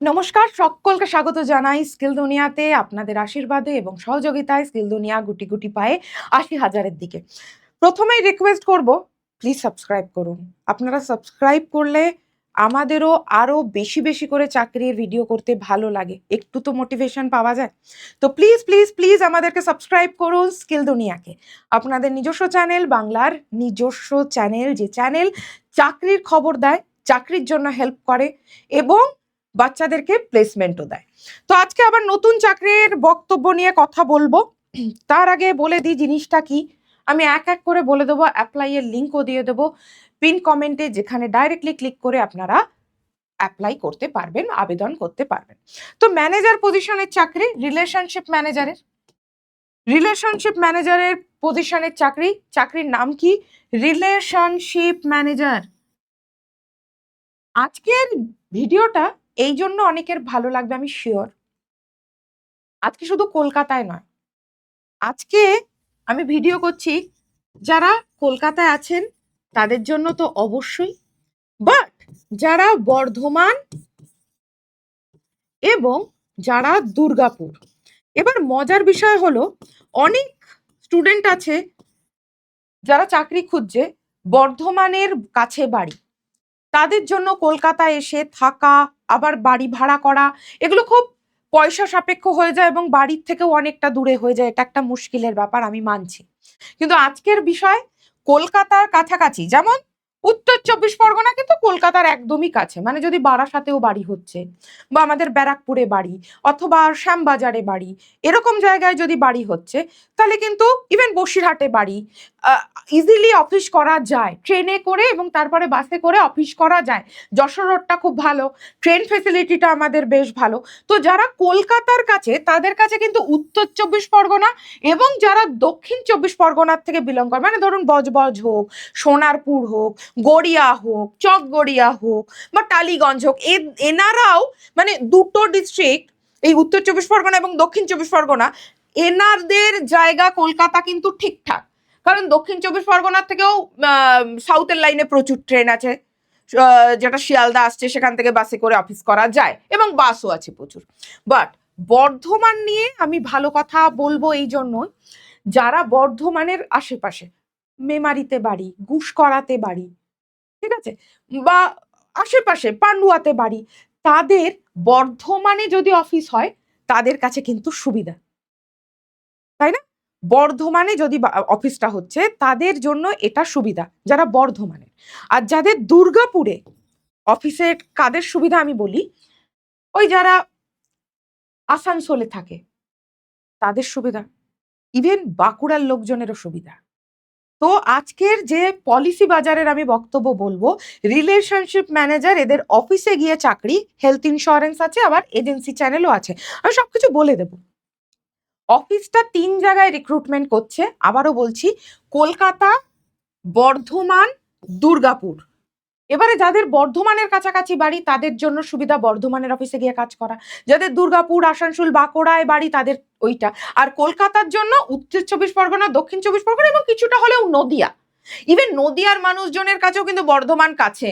নমস্কার, সকলকে স্বাগত জানাই স্কিল দুনিয়াতে। আপনাদের আশীর্বাদে এবং সহযোগিতায় স্কিল দুনিয়া গুটি গুটি পায়ে ৮০,০০০-এর দিকে। প্রথমেই রিকোয়েস্ট করব, প্লিজ সাবস্ক্রাইব করুন। আপনারা সাবস্ক্রাইব করলে আমাদেরও আরো বেশি বেশি করে চাকরির ভিডিও করতে ভালো লাগে, একটু তো মোটিভেশন পাওয়া যায়। তো প্লিজ প্লিজ প্লিজ আমাদেরকে সাবস্ক্রাইব করুন স্কিল দুনিয়াকে, আপনাদের নিজস্ব চ্যানেল, বাংলার নিজস্ব চ্যানেল, যে চ্যানেল চাকরির খবর দেয়, চাকরির জন্য হেল্প করে এবং বাচ্চাদেরকে প্লেসমেন্টও দেয়। তো আজকে আবার নতুন চাকরির বক্তব্য নিয়ে কথা বলবো। তার আগে বলে দিই জিনিসটা কি। আমি এক এক করে বলে দেবো, অ্যাপ্লাই এর লিঙ্কও দিয়ে দেবো পিন কমেন্টে, যেখানে ডাইরেক্টলি ক্লিক করে আপনারা অ্যাপ্লাই করতে পারবেন, আবেদন করতে পারবেন। তো ম্যানেজার পজিশনের চাকরি, রিলেশনশিপ ম্যানেজারের পজিশনের চাকরি। চাকরির নাম কি? Relationship manager. আজকের ভিডিওটা এই জন্য অনেকের ভালো লাগবে, আমি শিওর। আজকে শুধু কলকাতায় নয়, আজকে আমি ভিডিও করছি যারা কলকাতায় আছেন তাদের জন্য তো অবশ্যই, বাট যারা বর্ধমান এবং যারা দুর্গাপুর। এবার মজার বিষয় হলো, অনেক স্টুডেন্ট আছে যারা চাকরি খুঁজছে বর্ধমানের কাছে বাড়ি, তাদের জন্য কলকাতায় এসে থাকা, আবার বাড়ি ভাড়া করা, এগুলো খুব পয়সা সাপেক্ষ হয়ে যায় এবং বাড়ির থেকেও অনেকটা দূরে হয়ে যায়। এটা একটা মুশকিলের ব্যাপার, আমি মানছি। কিন্তু আজকের বিষয় কলকাতার কাছাকাছি, যেমন উত্তর ২৪ পরগনা কিন্তু কলকাতার একদমই কাছে, মানে যদি বারাসাতেও বাড়ি হচ্ছে বা আমাদের ব্যারাকপুরে বাড়ি অথবা শ্যামবাজারে বাড়ি, এরকম জায়গায় যদি বাড়ি হচ্ছে, তাহলে কিন্তু ইভেন বসিরহাটে বাড়ি, ইজিলি অফিস করা যায় ট্রেনে করে এবং তারপরে বাসে করে অফিস করা যায়। যশোর রোডটা খুব ভালো, ট্রেন ফেসিলিটিটা আমাদের বেশ ভালো। তো যারা কলকাতার কাছে, তাদের কাছে কিন্তু উত্তর ২৪ পরগনা এবং যারা দক্ষিণ ২৪ পরগনার থেকে বিলং করে, মানে ধরুন বজবজ হোক, সোনারপুর হোক, গড়িয়া হোক, চকগড়িয়া হোক বা টালিগঞ্জ হোক, এনারাও মানে দুটো ডিস্ট্রিক্ট, এই উত্তর ২৪ পরগনা এবং দক্ষিণ ২৪ পরগনা, এনারদের জায়গা কলকাতা কিন্তু ঠিকঠাক। কারণ দক্ষিণ ২৪ পরগনার থেকেও সাউথের লাইনে প্রচুর ট্রেন আছে, যেটা শিয়ালদা আসছে, সেখান থেকে বাসে করে অফিস করা যায় এবং বাসও আছে প্রচুর। বাট বর্ধমান নিয়ে আমি ভালো কথা বলবো এই জন্য, যারা বর্ধমানের আশেপাশে, মেমারিতে বাড়ি, গুসকরাতে বাড়ি, ঠিক আছে, বা আশেপাশে পান্ডুয়াতে বাড়ি, তাদের বর্ধমানে যদি অফিস হয় তাদের কাছে কিন্তু সুবিধা, তাই না? বর্ধমানে যদি অফিসটা হচ্ছে তাদের জন্য এটা সুবিধা, যারা বর্ধমানে। আর যাদের দুর্গাপুরে অফিসের কাদের সুবিধা আমি বলি, ওই যারা আসানসোলে থাকে তাদের সুবিধা, ইভেন বাঁকুড়ার লোকজনেরও সুবিধা। তো আজকের যে পলিসি বাজারের আমি বক্তব্য বলবো, রিলেশনশিপ ম্যানেজার, এদের অফিসে গিয়ে চাকরি, হেলথ ইন্স্যুরেন্স আছে, আবার এজেন্সি চ্যানেলও আছে, আমি সবকিছু বলে দেবো। অফিসটা ৩ জায়গায় রিক্রুটমেন্ট করছে, আবারও বলছি, কলকাতা, বর্ধমান, দুর্গাপুর। এবারে যাদের বর্ধমানের কাছাকাছি বাড়ি তাদের জন্য সুবিধা বর্ধমানের অফিসে গিয়ে কাজ করা, যাদের দুর্গাপুর, আসানসোল, বাঁকুড়ায় বাড়ি তাদের ওইটা। আর কলকাতার জন্য উত্তর ২৪ পরগনা, দক্ষিণ ২৪ পরগনা এবং কিছুটা হলেও নদিয়া। ইভেন নদিয়ার মানুষজনের কাছেও কিন্তু বর্ধমান কাছে,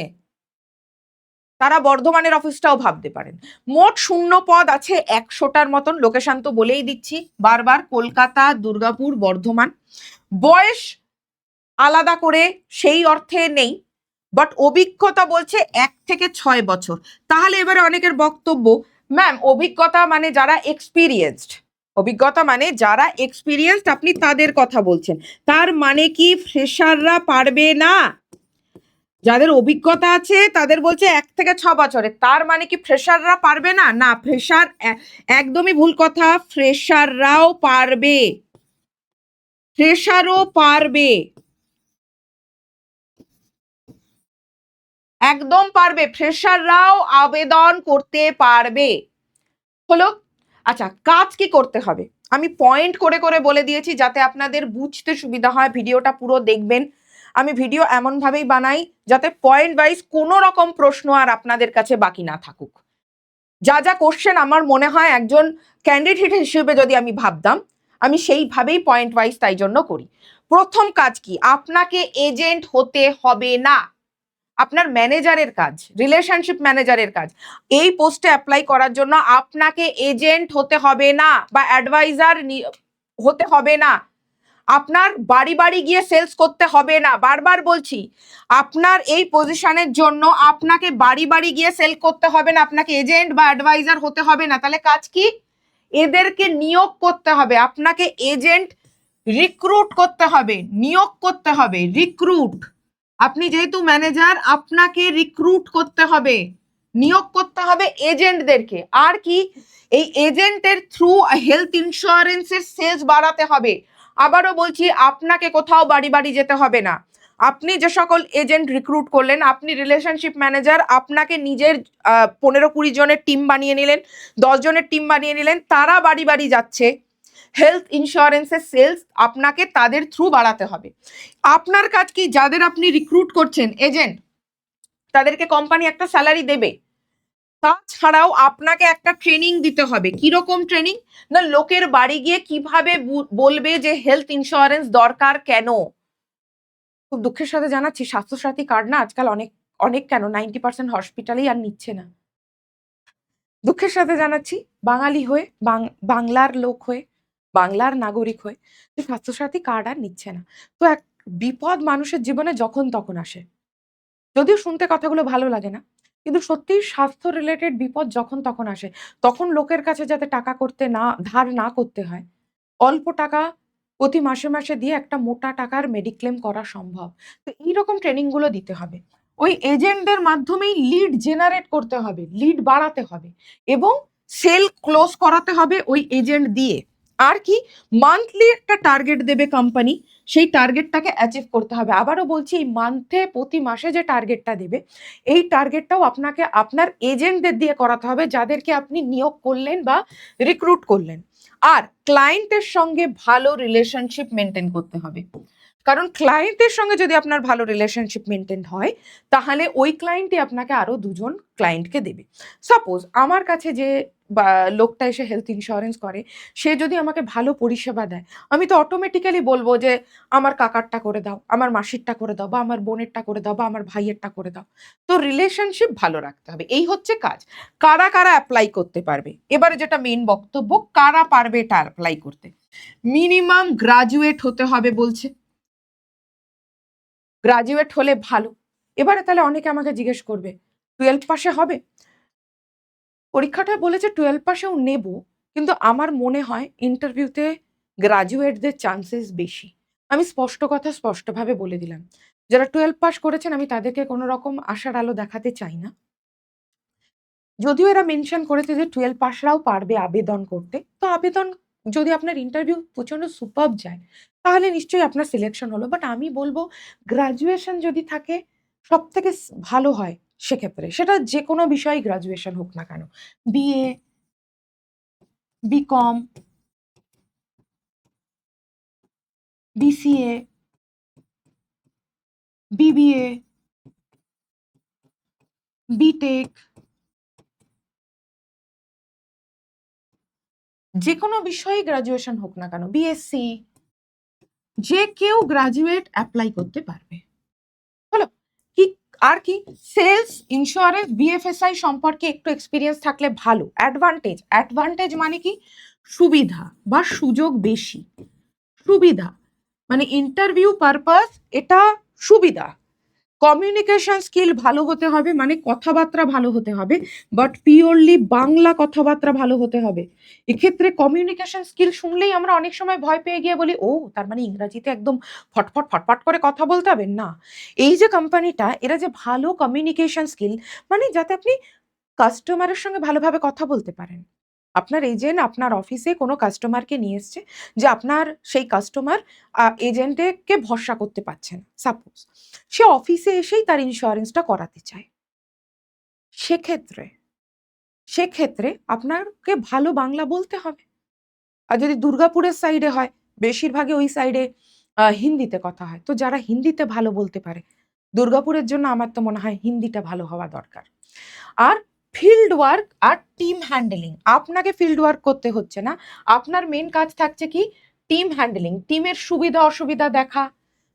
তারা বর্ধমানের অফিসটাও ভাবতে পারেন। মোট শূন্য পদ আছে ১০০টার মতন। লোকেশন তো বলেই দিচ্ছি বারবার, কলকাতা, দুর্গাপুর, বর্ধমান। বয়স আলাদা করে সেই অর্থে নেই, বাট অভিজ্ঞতা বলছে ১ থেকে ৬ বছর। তাহলে এবারে অনেকের বক্তব্য, ম্যাম অভিজ্ঞতা মানে যারা এক্সপিরিয়েন্সড, আপনি তাদের কথা বলছেন, তার মানে কি ফ্রেশাররা পারবে না? যাদের অভিজ্ঞতা আছে তাদের বলছে ১ থেকে ৬ বছরে, তার মানে কি ফ্রেশাররা পারবে না? না, ফ্রেশার একদমই ভুল কথা, ফ্রেশাররাও পারবে, ফ্রেশারও পারবে, একদম পারবে, ফ্রেশাররাও আবেদন করতে পারবে। হলো? আচ্ছা, কাজ কি করতে হবে আমি পয়েন্ট করে করে বলে দিয়েছি যাতে আপনাদের বুঝতে সুবিধা হয়। ভিডিওটা পুরো দেখবেন। আমি ভিডিও এমন ভাবেই বানাই যাতে পয়েন্ট ওয়াইজ কোনো রকম প্রশ্ন আর আপনাদের কাছে বাকি না থাকুক। যা যা কোশ্চেন আমার মনে হয় একজন ক্যান্ডিডেট হিসেবে যদি আমি ভাবতাম, আমি সেইভাবেই পয়েন্ট ওয়াইজ তাই জন্য করি। প্রথম কাজ কি, আপনাকে এজেন্ট হতে হবে না। আপনার ম্যানেজারের কাজ, রিলেশনশিপ ম্যানেজারের কাজ। এই পোস্টে অ্যাপ্লাই করার জন্য আপনাকে এজেন্ট হতে হবে না বা অ্যাডভাইজার হতে হবে না, আপনার বাড়ি বাড়ি গিয়ে সেলস করতে হবে না। বারবার বলছি, আপনার এই পজিশনের জন্য আপনাকে বাড়ি বাড়ি গিয়ে সেল করতে হবে না, আপনাকে এজেন্ট বা অ্যাডভাইজার হতে হবে না। তাহলে কাজ কি? এদেরকে নিয়োগ করতে হবে। আপনাকে এজেন্ট রিক্রুট করতে হবে, নিয়োগ করতে হবে, রিক্রুট। আপনি যেহেতু ম্যানেজার, আপনাকে রিক্রুট করতে হবে, নিয়োগ করতে হবে এজেন্টদেরকে। আর কি? এই এজেন্টের থ্রু হেলথ ইন্স্যুরেন্সের সেলস বাড়াতে হবে। আবারও বলছি, আপনাকে কোথাও বাড়ি বাড়ি যেতে হবে না। আপনি যে সকল এজেন্ট রিক্রুট করলেন, আপনি রিলেশনশিপ ম্যানেজার, আপনাকে নিজের 15-20 জনের টিম বানিয়ে নিলেন, 10 জনের টিম বানিয়ে নিলেন, তারা বাড়ি বাড়ি যাচ্ছে। হেলথ ইন্স্যুরেন্সের সেলস আপনাকে তাদের থ্রু বাড়াতে হবে। আপনার কাজ কি? যাদের আপনি রিক্রুট করছেন এজেন্ট, তাদেরকে কোম্পানি একটা স্যালারি দেবে। তাছাড়াও আপনাকে একটা ট্রেনিং দিতে হবে। কিরকম ট্রেনিং? না, লোকের বাড়ি গিয়ে কিভাবে বলবে যে হেলথ ইন্স্যুরেন্স দরকার কেন। খুব দুঃখের সাথে জানাচ্ছি, স্বাস্থ্যসাথী কার্ড না আজকাল অনেক অনেক কেন 90% হসপিটালেই আর নিচ্ছে না। দুঃখের সাথে জানাচ্ছি, বাঙালি হয়ে, বাংলার লোক হয়ে, বাংলার নাগরিক হয়ে স্বাস্থ্যসাথী কার্ড আর নিচ্ছে না। তো এক বিপদ মানুষের জীবনে যখন তখন আসে। যদিও শুনতে কথাগুলো ভালো লাগে না, কিন্তু সত্যিই স্বাস্থ্য রিলেটেড বিপদ যখন তখন আসে। তখন লোকের কাছে যাতে টাকা করতে না, ধার না করতে হয়, অল্প টাকা প্রতি মাসে মাসে দিয়ে একটা মোটা টাকার মেডিক্লেম করা সম্ভব। তো এইরকম ট্রেনিং গুলো দিতে হবে। ওই এজেন্টদের মাধ্যমেই লিড জেনারেট করতে হবে, লিড বাড়াতে হবে এবং সেল ক্লোজ করাতে হবে ওই এজেন্ট দিয়ে। আর কি? মান্থলি একটা টার্গেট দেবে কোম্পানি, সেই টার্গেটটাকে অ্যাচিভ করতে হবে। আবারও বলছি, এই মান্থে, প্রতি মাসে যে টার্গেটটা দেবে, এই টার্গেটটাও আপনাকে আপনার এজেন্টদের দিয়ে করাতে হবে, যাদেরকে আপনি নিয়োগ করলেন বা রিক্রুট করলেন। আর ক্লায়েন্টের সঙ্গে ভালো রিলেশনশিপ মেনটেন করতে হবে। কারণ ক্লায়েন্টের সঙ্গে যদি আপনার ভালো রিলেশনশিপ মেনটেন হয়, তাহলে ওই ক্লায়েন্টই আপনাকে আরো 2 জন ক্লায়েন্টকে দেবে। সাপোজ আমার কাছে যে লোকটা এসে হেলথ ইন্স্যুরেন্স করে, সে যদি আমাকে ভালো পরিষেবা দেয়, আমি তো অটোমেটিক্যালি বলবো যে আমার কাকারটা করে দাও, আমার মাসিরটা করে দাও, বা আমার বোনেরটা করে দাও, বা আমার ভাইয়েরটা করে দাও। তো রিলেশনশিপ ভালো রাখতে হবে, এই হচ্ছে কাজ। কারা কারা অ্যাপ্লাই করতে পারবে? এবারে যেটা মেন বক্তব্য, কারা পারবে এটা অ্যাপ্লাই করতে? মিনিমাম গ্রাজুয়েট হতে হবে বলছে। গ্রাজুয়েট হলে ভালো। এবারে তাহলে অনেকে আমাকে জিজ্ঞেস করবে, 12 পাশে হবে? পরীক্ষাটা বলেছে 12 পাশেও নেব, কিন্তু আমার মনে হয় ইন্টারভিউতে গ্রাজুয়েটদের চান্সেস বেশি। আমি স্পষ্ট কথা স্পষ্টভাবে বলে দিলাম, যারা 12 পাস করেছেন আমি তাদেরকে কোনো রকম আশার আলো দেখাতে চাই না। যদিও এরা মেনশন করেছে যে 12 পাসরাও পারবে আবেদন করতে। তো আবেদন, যদি আপনার ইন্টারভিউ প্রচন্ড সুপারব যায়, তাহলে নিশ্চয়ই আপনার সিলেকশন হলো। বাট আমি বলবো, গ্রাজুয়েশন যদি থাকে সবথেকে ভালো হয় সেক্ষেত্রে। সেটা যেকোনো বিষয়েই গ্রাজুয়েশন হোক না কেন। BA, BCom, BCA, BBA, BTech, যেকোনো বিষয়েই গ্রাজুয়েশন হোক না কেন, বিএসসি, যে কেউ গ্রাজুয়েট অ্যাপ্লাই করতে পারবে। হলো কি? আর কি? সেলস, ইন্স্যুরেন্স, বিএফএসআই সম্পর্কে একটু এক্সপিরিয়েন্স থাকলে ভালো। অ্যাডভান্টেজ, অ্যাডভান্টেজ মানে কি? সুবিধা বা সুযোগ বেশি। সুবিধা মানে ইন্টারভিউ পারপাস, এটা সুবিধা। কমিউনিকেশন স্কিল ভালো হতে হবে, মানে কথাবার্তা ভালো হতে হবে, বাট পিওরলি বাংলা কথাবার্তা ভালো হতে হবে। এক্ষেত্রে কমিউনিকেশন স্কিল শুনলেই আমরা অনেক সময় ভয় পেয়ে গিয়ে বলি, ও তার মানে ইংরাজিতে একদম ফটফট ফটফট করে কথা বলতে হবে না। এই যে কোম্পানিটা, এরা যে ভালো কমিউনিকেশন স্কিল, মানে যাতে আপনি কাস্টমারের সঙ্গে ভালোভাবে কথা বলতে পারেন। আপনার এজেন্ট আপনার অফিসে কোনো কাস্টমারকে নিয়ে এসছে, যে আপনার সেই কাস্টমার এজেন্টকে ভরসা করতে পারছেন, সাপোজ সে অফিসে এসেই তার ইন্স্যুরেন্সটা করাতে চায়। সেক্ষেত্রে সেক্ষেত্রে আপনাকে ভালো বাংলা বলতে হবে। আর যদি দুর্গাপুরের সাইডে হয়, বেশিরভাগই ওই সাইডে হিন্দিতে কথা হয়। তো যারা হিন্দিতে ভালো বলতে পারে, দুর্গাপুরের জন্য আমার তো মনে হয় হিন্দিটা ভালো হওয়া দরকার। আর ফিল্ড ওয়ার্ক আর টিম হ্যান্ডেলিং, আপনাকে ফিল্ড ওয়ার্ক করতে হচ্ছে না। আপনার মেন কাজ থাকছে কি? টিম হ্যান্ডেলিং, টিমের সুবিধা অসুবিধা দেখা,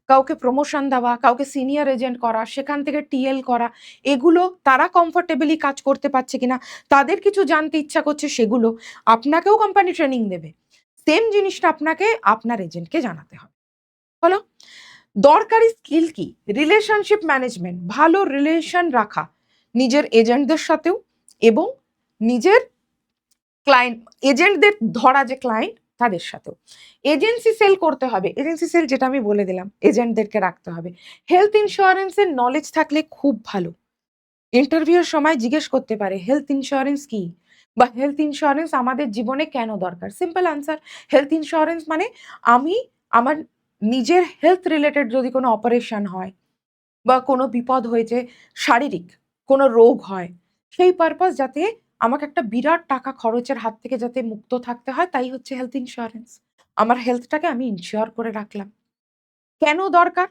কাউকে প্রমোশন দেওয়া, কাউকে সিনিয়র এজেন্ট করা, সেখান থেকে টিএল করা, এগুলো তারা কমফোর্টেবলি কাজ করতে পারছে কিনা, তাদের কিছু জানতে ইচ্ছা করছে, সেগুলো আপনাকেও কোম্পানি ট্রেনিং দেবে। সেম জিনিসটা আপনাকে আপনার এজেন্টকে জানাতে হবে। হলো দরকারি স্কিল কি? রিলেশনশিপ ম্যানেজমেন্ট, ভালো রিলেশন রাখা নিজের এজেন্টদের সাথেও এবং নিজের ক্লায়েন্ট, এজেন্টদের ধরা যে ক্লায়েন্ট তাদের সাথেও। এজেন্সি সেল করতে হবে, এজেন্সি সেল যেটা আমি বলে দিলাম, এজেন্টদেরকে রাখতে হবে। হেলথ ইন্স্যুরেন্সের নলেজ থাকলে খুব ভালো। ইন্টারভিউর সময় জিজ্ঞেস করতে পারে হেলথ ইন্স্যুরেন্স কি, বা হেলথ ইন্স্যুরেন্স আমাদের জীবনে কেন দরকার। সিম্পল আনসার, হেলথ ইন্স্যুরেন্স মানে আমি আমার নিজের হেলথ রিলেটেড যদি কোনো অপারেশন হয় বা কোনো বিপদ হয়েছে, শারীরিক কোনো রোগ হয়, সেই পারপাস যাতে আমাকে একটা বিরাট টাকা খরচের হাত থেকে যাতে মুক্ত থাকতে হয়, তাই হচ্ছে হেলথ ইন্স্যুরেন্স। আমার হেলথটাকে আমি ইনশিওর করে রাখলাম। কেন দরকার?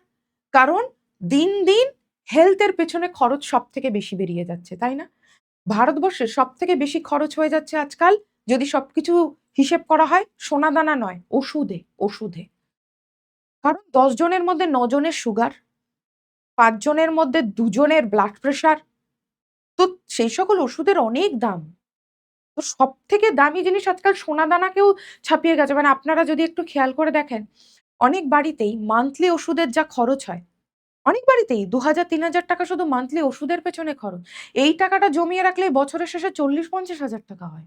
কারণ দিন দিন হেলথের পেছনে খরচ সব থেকে বেশি বেরিয়ে যাচ্ছে, তাই না? ভারতবর্ষে সব থেকে বেশি খরচ হয়ে যাচ্ছে আজকাল, যদি সবকিছু হিসেব করা হয়, সোনাদানা নয়, ওষুধে ওষুধে। কারণ 10 জনের মধ্যে 9 জনের সুগার, 5 জনের মধ্যে 2 জনের ব্লাড প্রেশার, তো সেই সকল ওষুধের অনেক দাম। তো সব থেকে দামি জিনিস আজকাল সোনাদানাকেও ছাপিয়ে গেছে। মানে আপনারা যদি একটু খেয়াল করে দেখেন, অনেক বাড়িতেই মান্থলি ওষুধের যা খরচ হয়, অনেক বাড়িতেই ২,০০০-৩,০০০ টাকা শুধু মান্থলি ওষুধের পেছনে খরচ। এই টাকাটা জমিয়ে রাখলে বছরের শেষে ৪০-৫০,০০০ টাকা হয়।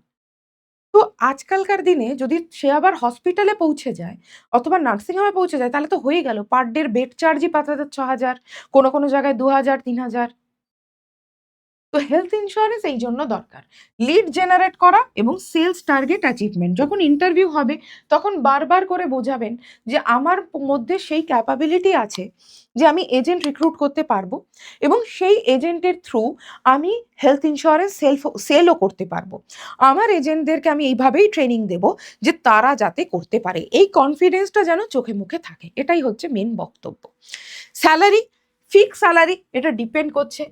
তো আজকালকার দিনে যদি সে আবার হসপিটালে পৌঁছে যায় অথবা নার্সিং হোমে পৌঁছে যায়, তাহলে তো হয়েই গেল। পার ডে বেড চার্জই ৫,০০০-৬,০০০, কোনো জায়গায় ২,০০০-৩,০০০। তো হেলথ ইন্স্যুরেন্স এই জন্য দরকার। লিড জেনারেট করা এবং সেলস টার্গেট অ্যাচিভমেন্ট। যখন ইন্টারভিউ হবে তখন বারবার করে বোঝাবেন যে আমার মধ্যে সেই ক্যাপাবিলিটি আছে যে আমি এজেন্ট রিক্রুট করতে পারবো এবং সেই এজেন্টের থ্রু আমি হেলথ ইন্স্যুরেন্স সেলও করতে পারবো। আমার এজেন্টদেরকে আমি এইভাবেই ট্রেনিং দেব যে তারা যাতে করতে পারে, এই কনফিডেন্সটা যেন চোখে মুখে থাকে। এটাই হচ্ছে মেন বক্তব্য। স্যালারি, ফিক্স স্যালারি, এটা ডিপেন্ড করছে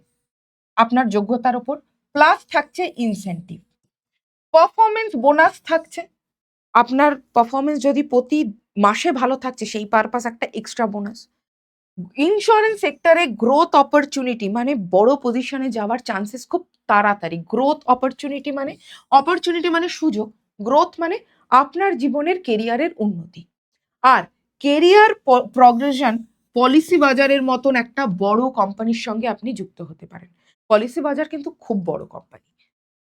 আপনার যোগ্যতার উপর, প্লাস থাকছে ইনসেনটিভ। পারফরমেন্স বোনাস থাকছে, আপনার পারফরমেন্স যদি প্রতি মাসে ভালো থাকছে সেই পারপাস একটা এক্সট্রা বোনাস। ইন্স্যুরেন্স সেক্টরে গ্রোথ অপরচুনিটি, মানে বড় পজিশনে যাওয়ার চান্সেস খুব তাড়াতাড়ি। গ্রোথ অপরচুনিটি মানে সুযোগ, গ্রোথ মানে আপনার জীবনের কেরিয়ারের উন্নতি। আর কেরিয়ার প্রগ্রেশন পলিসি বাজারের মতন একটা বড় কোম্পানির সঙ্গে আপনি যুক্ত হতে পারেন। পলিসি বাজার কিন্তু খুব বড় কোম্পানি,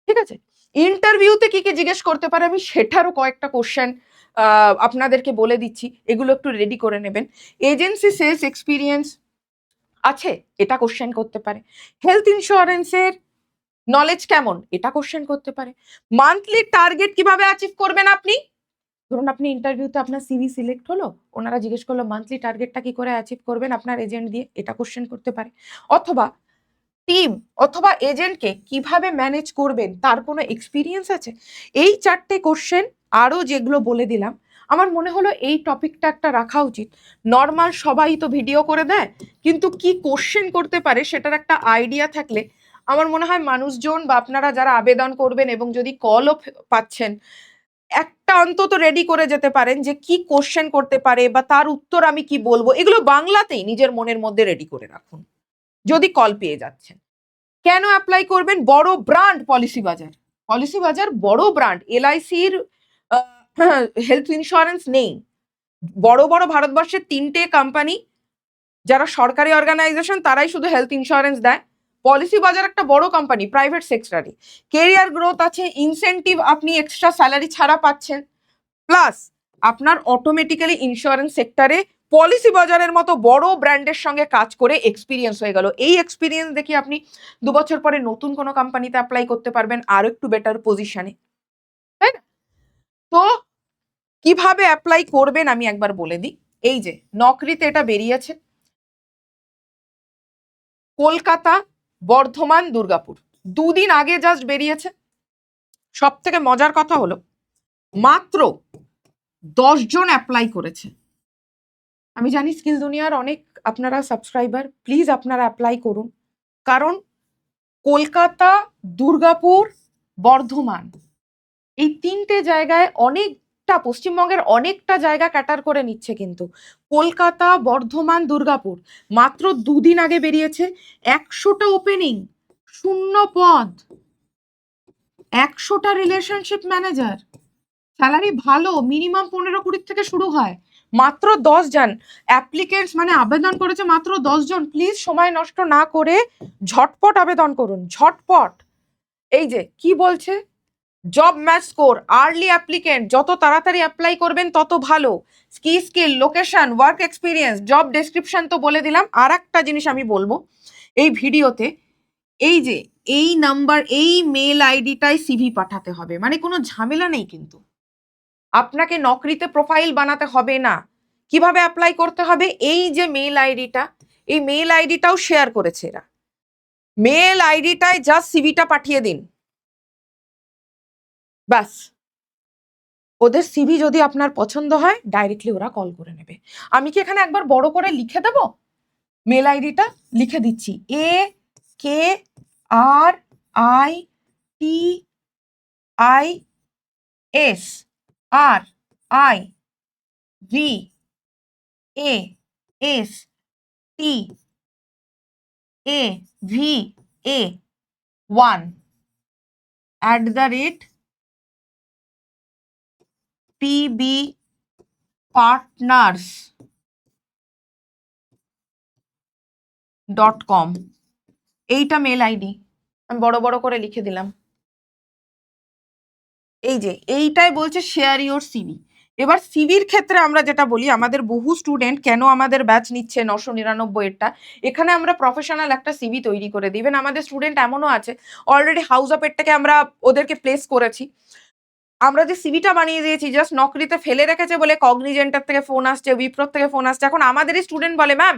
ঠিক আছে? ইন্টারভিউতে কি কি জিজ্ঞেস করতে পারে আমি সেটারও কয়েকটা কোশ্চেন আপনাদেরকে বলে দিচ্ছি, এগুলো একটু রেডি করে নেবেন। এজেন্সি সেলস এক্সপিরিয়েন্স আছে, এটা কোশ্চেন করতে পারে। হেলথ ইন্স্যুরেন্সের নলেজ কেমন, এটা কোশ্চেন করতে পারে। মান্থলি টার্গেট কিভাবে অ্যাচিভ করবেন আপনি? ধরুন আপনি ইন্টারভিউতে আপনার সিভি সিলেক্ট হলো, ওনারা জিজ্ঞেস করলো মান্থলি টার্গেটটা কি করে অ্যাচিভ করবেন আপনার এজেন্ট দিয়ে, এটা কোশ্চেন করতে পারে। অথবা টিম অথবা এজেন্টকে কিভাবে ম্যানেজ করবেন তার কোনো এক্সপিরিয়েন্স আছে। এই 4টে কোশ্চেন আরও যেগুলো বলে দিলাম, আমার মনে হলো এই টপিকটা একটা রাখা উচিত। নর্মাল সবাই তো ভিডিও করে দেয়, কিন্তু কি কোশ্চেন করতে পারে সেটার একটা আইডিয়া থাকলে আমার মনে হয় মানুষজন বা আপনারা যারা আবেদন করবেন এবং যদি কলও পাচ্ছেন, একটা অন্তত রেডি করে যেতে পারেন যে কি কোশ্চেন করতে পারে বা তার উত্তর আমি কি বলবো, এগুলো বাংলাতেই নিজের মনের মধ্যে রেডি করে রাখুন যদি কল পেয়ে যাচ্ছেন। কেন অ্যাপ্লাই করবেন? বড় ব্র্যান্ড পলিসি বাজার, পলিসি বাজার বড় ব্র্যান্ড। এলআইসির হেলথ ইন্স্যুরেন্স নেই। বড় বড় ভারতবর্ষের 3টে কোম্পানি যারা সরকারি অর্গানাইজেশন তারাই শুধু হেলথ ইন্স্যুরেন্স দেয়। পলিসি বাজার একটা বড় কোম্পানি, প্রাইভেট সেক্টরে। কেরিয়ার গ্রোথ আছে, ইনসেনটিভ আপনি এক্সট্রা স্যালারি ছাড়া পাচ্ছেন, প্লাস আপনার অটোমেটিক্যালি ইন্স্যুরেন্স সেক্টরে পলিসি বাজারের মতো বড় ব্র্যান্ডের সঙ্গে কাজ করে এক্সপিরিয়েন্স হয়ে গেল। এই এক্সপিরিয়েন্স দেখি আপনি 2 বছর পরে নতুন কোনো কোম্পানিতে অ্যাপ্লাই করতে পারবেন আরো একটু বেটার পজিশনে, তাই না? তো কিভাবে অ্যাপ্লাই করবেন আমি একবার বলে দিই। এই যে নকরিতে এটা বেরিয়েছে, কলকাতা, বর্ধমান, দুর্গাপুর, 2 দিন আগে জাস্ট বেরিয়েছে। সব থেকে মজার কথা হলো মাত্র 10 জন অ্যাপ্লাই করেছে। আমি জানি স্কিল দুনিয়ার অনেক আপনারা সাবস্ক্রাইবার, প্লিজ আপনারা অ্যাপ্লাই করুন। কারণ কলকাতা, দুর্গাপুর, বর্ধমান, এই 3টে জায়গায় অনেক পশ্চিমবঙ্গের অনেকটা জায়গা ক্যাটার করে নিচ্ছে কিন্তু। কলকাতা, বর্ধমান, দুর্গাপুর মাত্র 2 দিন আগে বেরিয়েছে। 100টা ওপেনিং, 0 পদ, 100টা রিলেশনশিপ ম্যানেজার, স্যালারি ভালো, মিনিমাম 15-20 থেকে শুরু হয়। মাত্র 10 জন অ্যাপ্লিকেন্টস মানে আবেদন করেছে, মাত্র 10 জন। প্লিজ সময় নষ্ট না করে ঝটপট আবেদন করুন, ঝটপট। এই যে কি বলছে, job match score, early applicant, যত তাড়াতাড়ি অ্যাপ্লাই করবেন তত ভালো। Skill, location, work experience, job description তো বলে দিলাম। আর একটা জিনিস আমি বলবো এই ভিডিওতে, এই যে এই নাম্বার, এই মেল আইডিটাই সিভি পাঠাতে হবে, মানে কোনো ঝামেলা নেই কিন্তু। আপনাকে নকরিতে প্রোফাইল বানাতে হবে না। কিভাবে অ্যাপ্লাই করতে হবে, এই যে মেল আইডিটা, এই মেল আইডিটাও শেয়ার করেছে এরা। মেল আইডিটায় জাস্ট সিভিটা পাঠিয়ে দিন, ব্যাস। ওদের সিভি যদি আপনার পছন্দ হয় ডাইরেক্টলি ওরা কল করে নেবে। আমি কি এখানে একবার বড় করে লিখে দেব, মেল আইডিটা লিখে দিচ্ছি, AKRI@pbpartners.com। এইটা মেল আইডি, আমি বড় বড় করে লিখে দিলাম। এই যে এইটাই বলছে শেয়ার ইওর সিভি। এবার সিভির ক্ষেত্রে আমরা যেটা বলি, আমাদের বহু স্টুডেন্ট কেন আমাদের ব্যাচ নিচ্ছে 999-এরটা, এখানে আমরা প্রফেশনাল একটা সিভি তৈরি করে দিবেন। আমাদের স্টুডেন্ট এমনও আছে অলরেডি হাউস অফ এডটাকে আমরা ওদেরকে প্লেস করেছি, আমরা যে সিভিটা বানিয়ে দিয়েছি জাস্ট নকরিতে ফেলে রেখেছে বলে কগনিজেন্টার থেকে ফোন আসছে, উইপ্রোর থেকে ফোন আসছে। এখন আমাদেরই স্টুডেন্ট বলে ম্যাম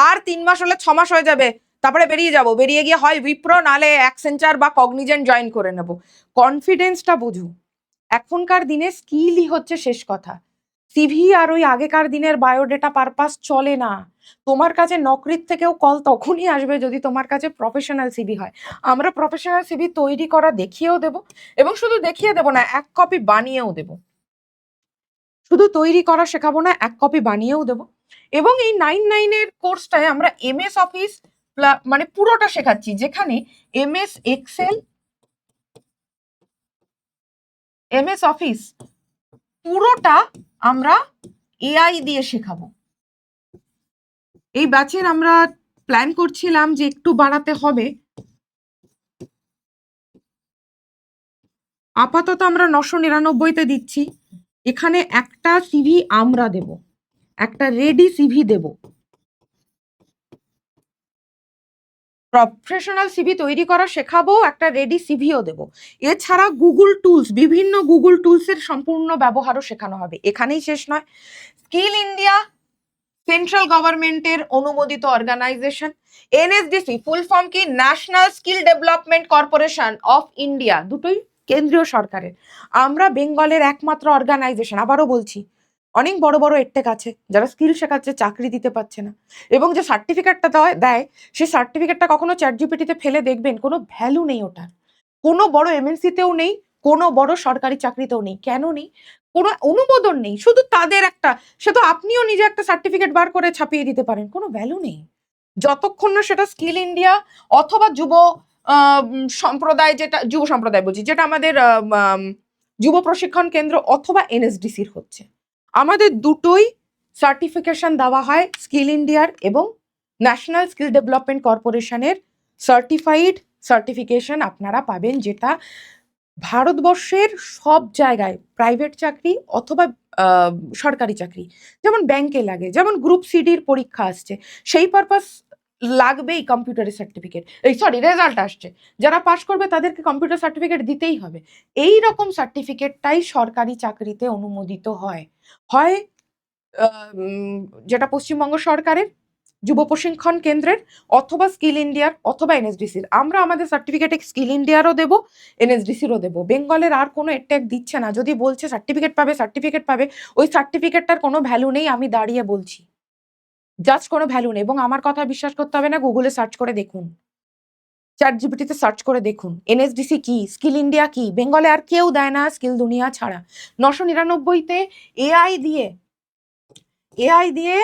আর 3 মাস হলে 6 মাস হয়ে যাবে, তারপরে বেরিয়ে যাব, বেরিয়ে গিয়ে হয় উইপ্রো নালে অ্যাকসেঞ্চার বা কগনিজেন্ট জয়েন করে নেব। কনফিডেন্সটা বুঝু, এখনকার দিনে স্কিলই হচ্ছে শেষ কথা। সিভি আর ওই আগেকার দিনের বায়োডেটা পারপাস চলে না। তোমার কাছে নকরির থেকেও কল তখনই আসবে যদি তোমার কাছে প্রফেশনাল সিভি হয়। আমরা প্রফেশনাল সিভি তৈরি করা দেখিয়েও দেব, এবং শুধু দেখিয়ে দেব না, 1 কপি বানিয়েও দেব। শুধু তৈরি করা শেখাবো না, 1 কপি বানিয়েও দেব। এবং এই 99-এর কোর্সটায় আমরা এমএস অফিস মানে পুরোটা শেখাচ্ছি, যেখানে এমএস এক্সেল, এমএস অফিস পুরোটা আমরা এআই দিয়ে শেখাবো। এই ব্যাচের আমরা প্ল্যান করছিলাম যে একটু বাড়াতে হবে, আপাতত আমরা 999-তে দিচ্ছি। এখানে একটা সিভি আমরা দেব, একটা রেডি সিভি দেব, প্রফেশনাল সিভি তৈরি করা শেখাবো, একটা রেডি সিভিও দেব। এছাড়া গুগল টুলস, বিভিন্ন গুগল টুলসের সম্পূর্ণ ব্যবহারও শেখানো হবে। এখানেই শেষ নয়, স্কিল ইন্ডিয়া সেন্ট্রাল গভর্নমেন্টের অনুমোদিত অর্গানাইজেশন। এনএসডিসি ফুল ফর্ম কি, national skill development corporation of India, দুটোই কেন্দ্রীয় সরকারের। আমরা বেঙ্গলের একমাত্র অর্গানাইজেশন, আবারও বলছি, অনেক বড় বড় এডটেক আছে যারা স্কিল শেখাচ্ছে, চাকরি দিতে পারছে না, এবং যে সার্টিফিকেটটা দেয় সেই সার্টিফিকেটটা কখনো চ্যাটজিপিটিতে ফেলে দেখবেন, কোনো ভ্যালু নেই ওটার। কোনো বড় এমএনসিতেও নেই, কোনো বড় সরকারি চাকরিতেও নেই। কেন নেই? কোনো অনুমোদন নেই, শুধু তাদের একটা, সে তো আপনিও নিজে একটা সার্টিফিকেট বার করে ছাপিয়ে দিতে পারেন, কোনো ভ্যালু নেই যতক্ষণ না সেটা স্কিল ইন্ডিয়া অথবা যুব সম্প্রদায়, যেটা যুব সম্প্রদায় বলছি, যেটা আমাদের যুব প্রশিক্ষণ কেন্দ্র অথবা এনএসডিসির হচ্ছে। আমাদের দুটোই সার্টিফিকেশন দেওয়া হয়, স্কিল ইন্ডিয়ার এবং ন্যাশনাল স্কিল ডেভেলপমেন্ট কর্পোরেশনের সার্টিফাইড সার্টিফিকেশন আপনারা পাবেন, যেটা ভারতবর্ষের সব জায়গায় প্রাইভেট চাকরি অথবা সরকারি চাকরি, যেমন ব্যাংকে লাগে, যেমন গ্রুপ সিডির পরীক্ষা আসছে, সেই পারপাস লাগবেই কম্পিউটারের সার্টিফিকেট, রেজাল্ট আসছে, যারা পাশ করবে তাদেরকে কম্পিউটার সার্টিফিকেট দিতেই হবে। এই রকম সার্টিফিকেটটাই সরকারি চাকরিতে অনুমোদিত হয়, হয় যেটা পশ্চিমবঙ্গ সরকারের যুব প্রশিক্ষণ কেন্দ্রের, অথবা স্কিল ইন্ডিয়ার, অথবা এনএসডিসির। আমরা আমাদের সার্টিফিকেটে স্কিল ইন্ডিয়ারও দেবো, এনএসডিসিরও দেবো। বেঙ্গলের আর কোনো এডটেক দিচ্ছে না। যদি বলছে সার্টিফিকেট পাবে, ওই সার্টিফিকেটটার কোনো ভ্যালু নেই, আমি দাঁড়িয়ে বলছি, জাস্ট কোনো ভ্যালু নেই। এবং আমার কথা বিশ্বাস করতে হবে না, গুগলে সার্চ করে দেখুন। ChatGPT-তে সার্চ করে দেখুন এনএসডিসি কি, স্কিল ইন্ডিয়া কি, বেঙ্গলে আর কেউ দেয় না স্কিল দুনিয়া ছাড়া। 999-তে এআই দিয়ে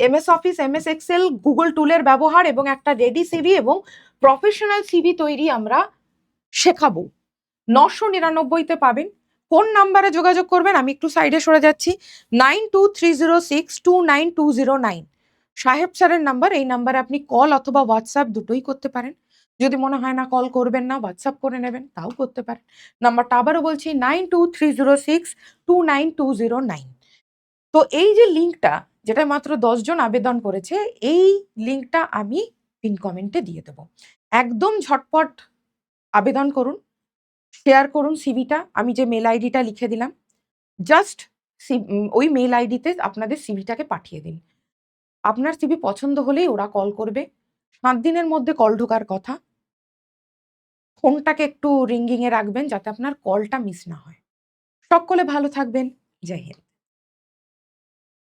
MS Office, MS Excel, Google টুলের ব্যবহার এবং একটা রেডি সিভি এবং প্রফেশনাল সিভি তৈরি আমরা শেখাবো। 999-তে পাবেন। কোন নাম্বারে যোগাযোগ করবেন? আমি একটু সাইডে সরে যাচ্ছি। 9230629209 সাহেব স্যারের নাম্বার। এই নাম্বারে আপনি কল অথবা হোয়াটসঅ্যাপ দুটোই করতে পারেন। যদি মনে হয় না কল করবেন না, হোয়াটসঅ্যাপ করে নেবেন, তাও করতে পারেন। নাম্বারটা আবারও বলছি 9230629209। তো এই যে লিঙ্কটা, যেটা মাত্র 10 জন আবেদন করেছে, এই লিঙ্কটা আমি পিন কমেন্টে দিয়ে দেব। একদম ঝটপট আবেদন করুন, শেয়ার করুন সিভিটা। আমি যে মেল আইডিটা লিখে দিলাম, জাস্ট ওই মেল আইডিতে আপনাদের সিভিটাকে পাঠিয়ে দিন। আপনার সিভি পছন্দ হলেই ওরা কল করবে। 7 দিনের মধ্যে কল ঢোকার কথা। ফোনটাকে একটু রিঙ্গিং এ রাখবেন যাতে আপনার কলটা মিস না হয়। সকলে ভালো থাকবেন। জয় হিন্দ।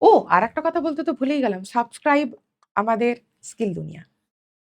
ও আরেকটা কথা বলতে তো ভুলেই গেলাম, সাবস্ক্রাইব আমাদের স্কিল দুনিয়া।